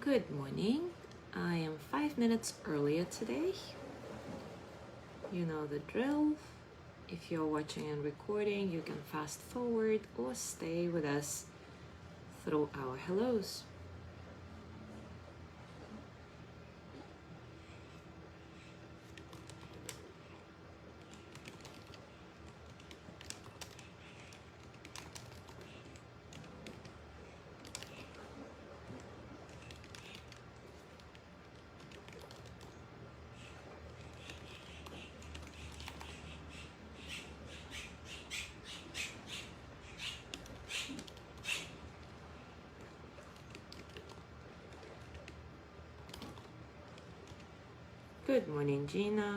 Good morning. I am 5 minutes earlier today. You know the drill. If you're watching and recording, you can fast forward or stay with us through our hellos. Good morning, Gina.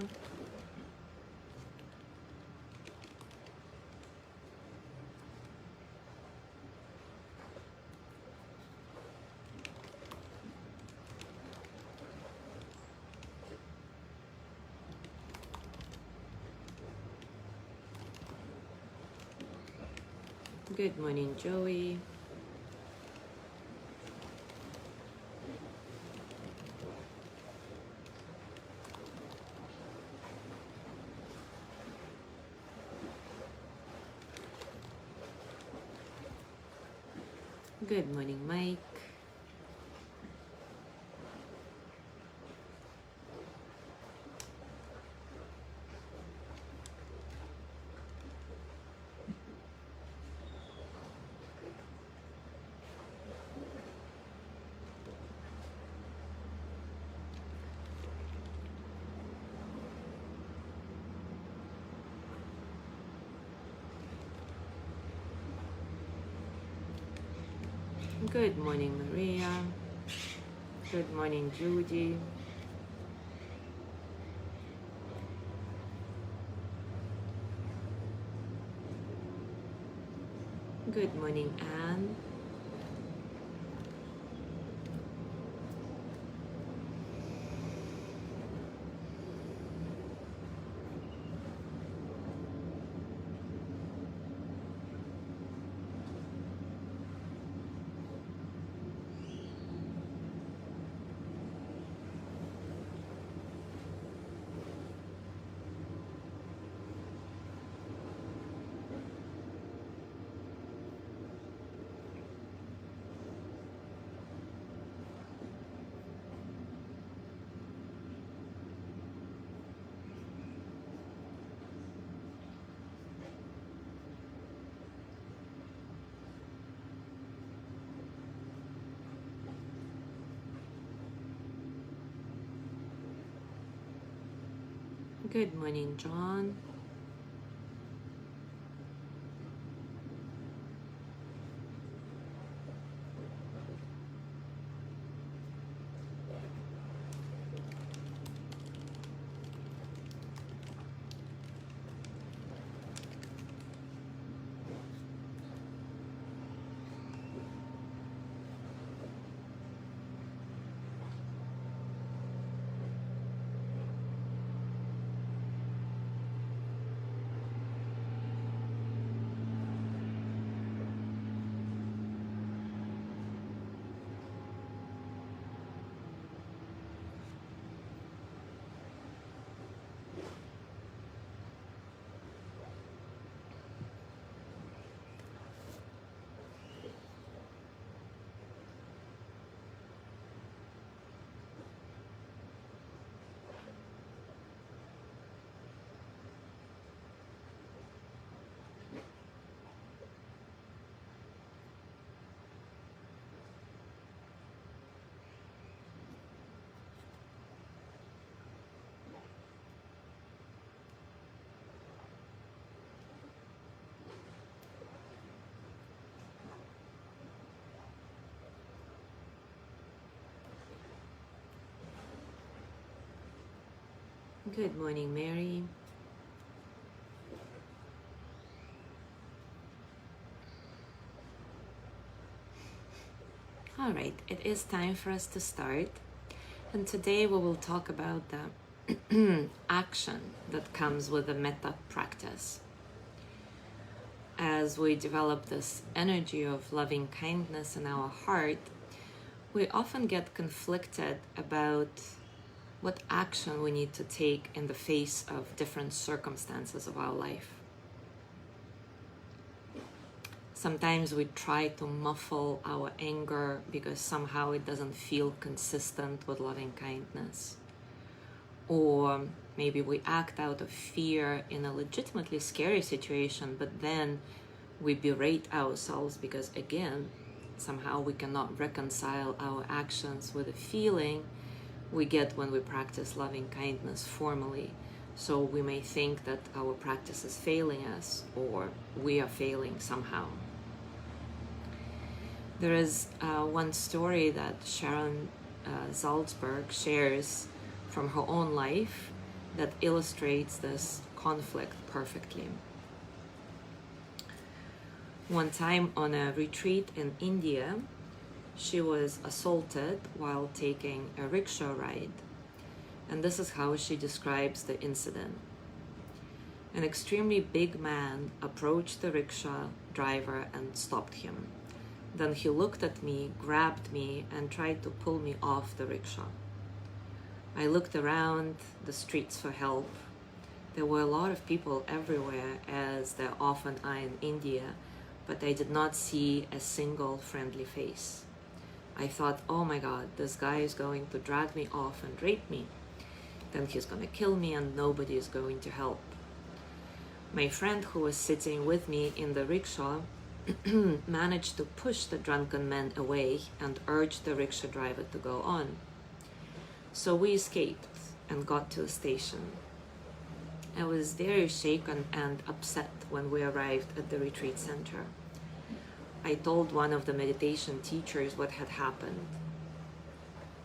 Good morning, Joey. Good morning, Mike. Good morning, Maria. Good morning, Judy. Good morning, Anne. Good morning, John. Good morning, Mary. All right, it is time for us to start. And today we will talk about the action that comes with the metta practice. As we develop this energy of loving kindness in our heart, We often get conflicted about what action we need to take in the face of different circumstances of our life. Sometimes we try to muffle our anger because somehow it doesn't feel consistent with loving kindness. Or maybe we act out of fear in a legitimately scary situation, but then we berate ourselves because, again, somehow we cannot reconcile our actions with the feeling we get when we practice loving kindness formally. So we may think that our practice is failing us, or we are failing somehow. There is one story that Sharon Salzberg shares from her own life that illustrates this conflict perfectly. One time on a retreat in India, she was assaulted while taking a rickshaw ride. And this is how she describes the incident. An extremely big man approached the rickshaw driver and stopped him. Then he looked at me, grabbed me, and tried to pull me off the rickshaw. I looked around the streets for help. There were a lot of people everywhere, as there often are in India, but I did not see a single friendly face. I thought, oh my God, this guy is going to drag me off and rape me. Then he's going to kill me and nobody is going to help. My friend who was sitting with me in the rickshaw managed to push the drunken man away and urged the rickshaw driver to go on. So we escaped and got to the station. I was very shaken and upset when we arrived at the retreat center. I told one of the meditation teachers what had happened.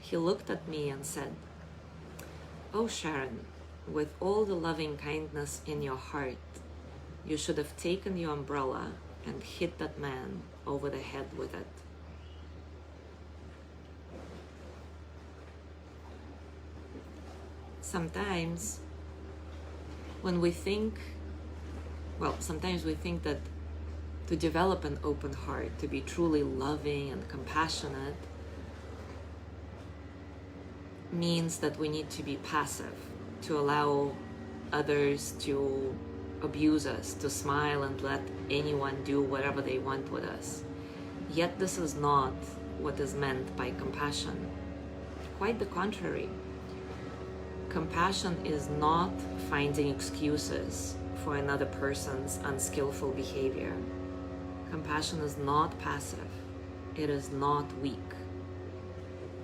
He looked at me and said, "Oh Sharon, with all the loving kindness in your heart, you should have taken your umbrella and hit that man over the head with it." Sometimes we think that to develop an open heart, to be truly loving and compassionate, means that we need to be passive, to allow others to abuse us, to smile and let anyone do whatever they want with us. Yet this is not what is meant by compassion. Quite the contrary. Compassion is not finding excuses for another person's unskillful behavior. Compassion is not passive. It is not weak.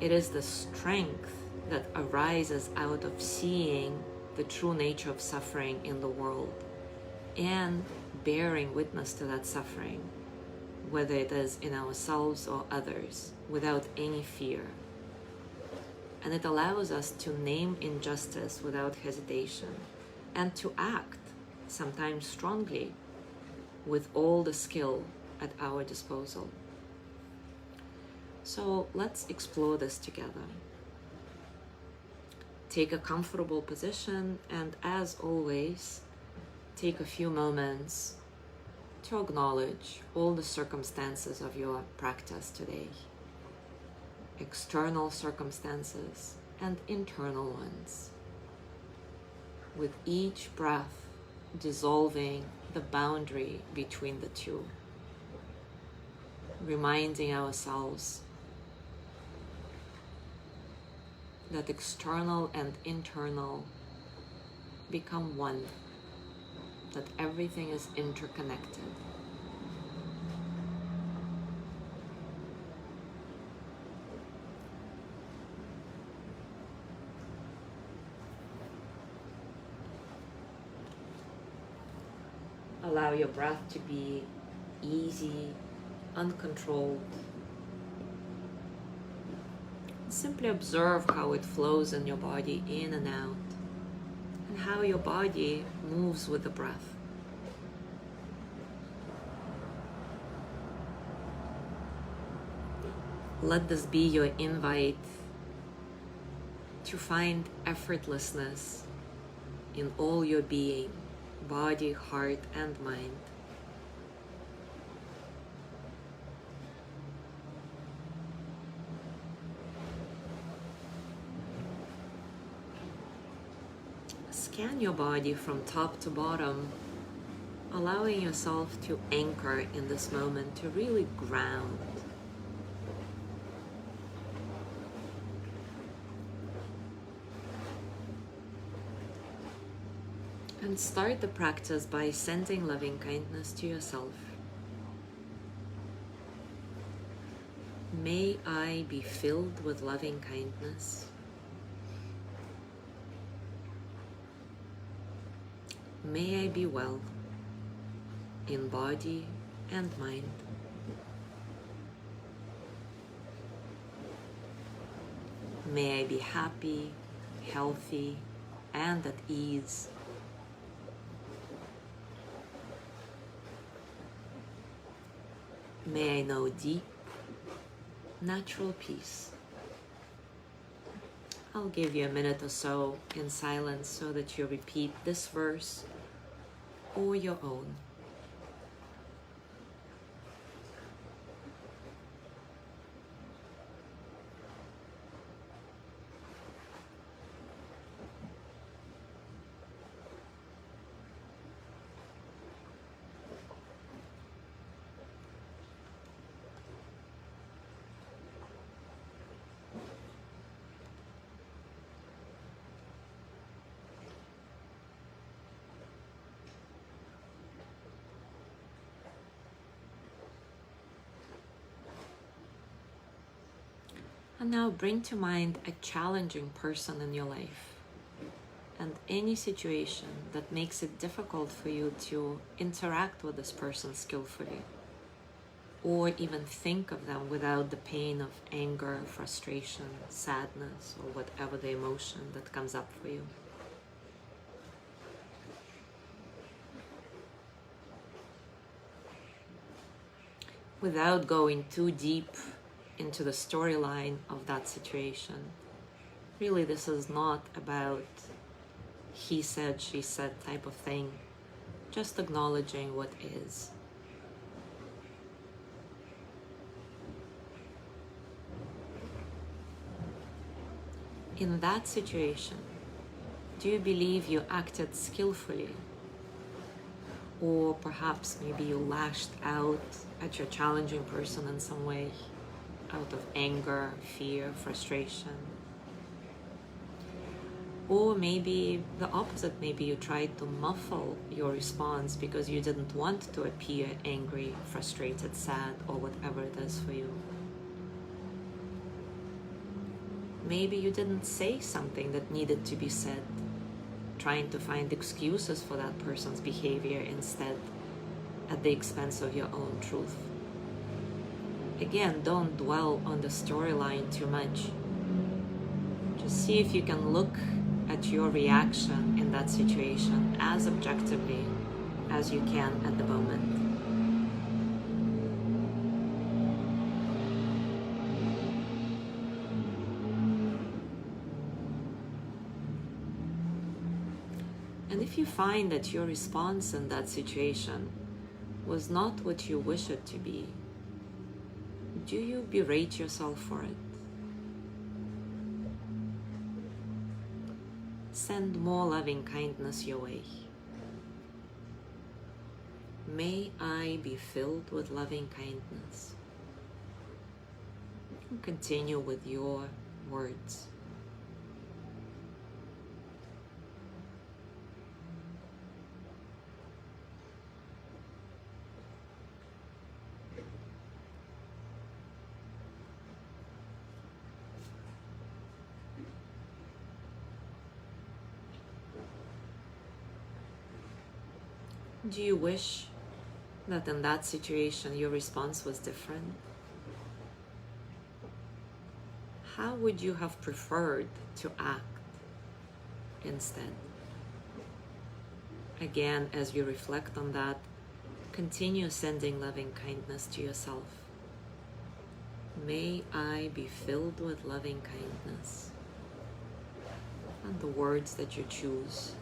It is the strength that arises out of seeing the true nature of suffering in the world and bearing witness to that suffering, whether it is in ourselves or others, without any fear. And it allows us to name injustice without hesitation and to act, sometimes strongly, with all the skill at our disposal. So let's explore this together. Take a comfortable position and, as always, take a few moments to acknowledge all the circumstances of your practice today. External circumstances and internal ones. With each breath dissolving the boundary between the two. Reminding ourselves that external and internal become one, that everything is interconnected. Allow your breath to be easy, uncontrolled. Simply observe how it flows in your body in and out, and how your body moves with the breath. Let this be your invite to find effortlessness in all your being, body, heart, and mind. scan your body from top to bottom, allowing yourself to anchor in this moment, to really ground. And start the practice by sending loving kindness to yourself. May I be filled with loving kindness. May I be well in body and mind. May I be happy, healthy, and at ease. May I know deep, natural peace. I'll give you a minute or so in silence so that you repeat this verse or your own. And now bring to mind a challenging person in your life and any situation that makes it difficult for you to interact with this person skillfully, or even think of them without the pain of anger, frustration, sadness, or whatever the emotion that comes up for you. Without going too deep into the storyline of that situation. Really, this is not about he said, she said type of thing. Just acknowledging what is. In that situation, do you believe you acted skillfully? Or perhaps maybe you lashed out at your challenging person in some way, out of anger, fear, frustration. Or maybe the opposite, maybe you tried to muffle your response because you didn't want to appear angry, frustrated, sad, or whatever it is for you. Maybe you didn't say something that needed to be said, trying to find excuses for that person's behavior instead, at the expense of your own truth. Again, don't dwell on the storyline too much. Just see if you can look at your reaction in that situation as objectively as you can at the moment. And if you find that your response in that situation was not what you wish it to be, do you berate yourself for it? Send more loving kindness your way. May I be filled with loving kindness. And continue with your words. Do you wish that in that situation your response was different? How would you have preferred to act instead? Again, as you reflect on that, continue sending loving kindness to yourself. May I be filled with loving kindness. And the words that you choose.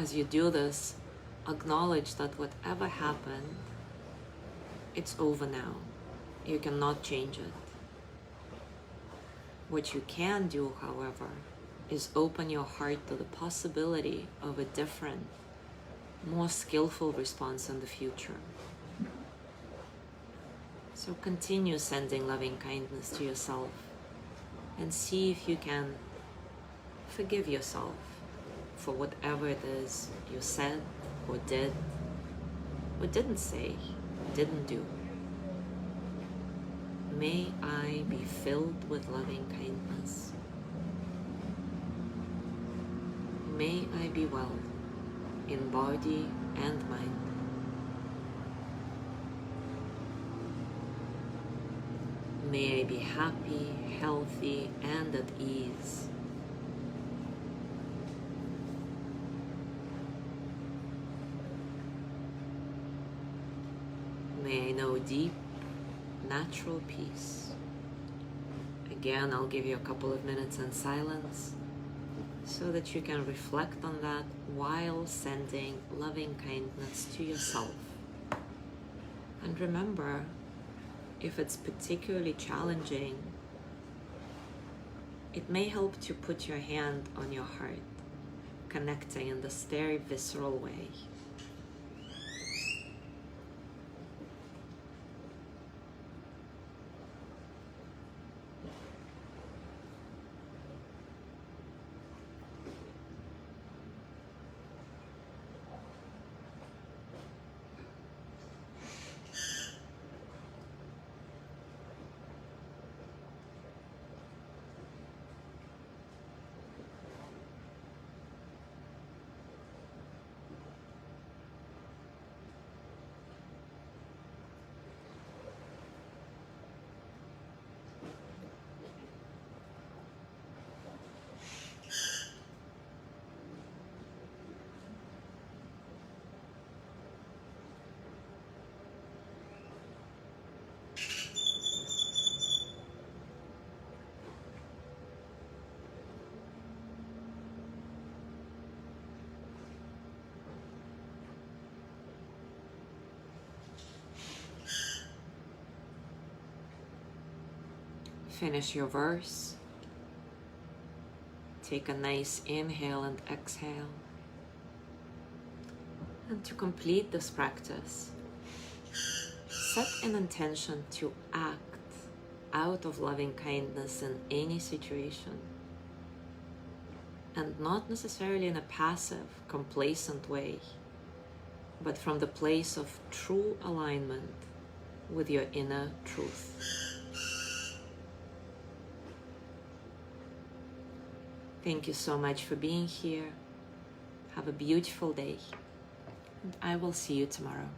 as you do this, acknowledge that whatever happened, it's over now. You cannot change it. What you can do, however, is open your heart to the possibility of a different, more skillful response in the future. So continue sending loving kindness to yourself and see if you can forgive yourself for whatever it is you said or did or didn't say, didn't do. May I be filled with loving kindness. May I be well in body and mind. May I be happy, healthy, and at ease. May I know deep, natural peace. Again, I'll give you a couple of minutes in silence so that you can reflect on that while sending loving kindness to yourself. And remember, if it's particularly challenging, it may help to put your hand on your heart, connecting in this very visceral way. Finish your verse. Take a nice inhale and exhale. And to complete this practice, set an intention to act out of loving kindness in any situation. And not necessarily in a passive, complacent way, but from the place of true alignment with your inner truth. Thank you so much for being here. Have a beautiful day, and I will see you tomorrow.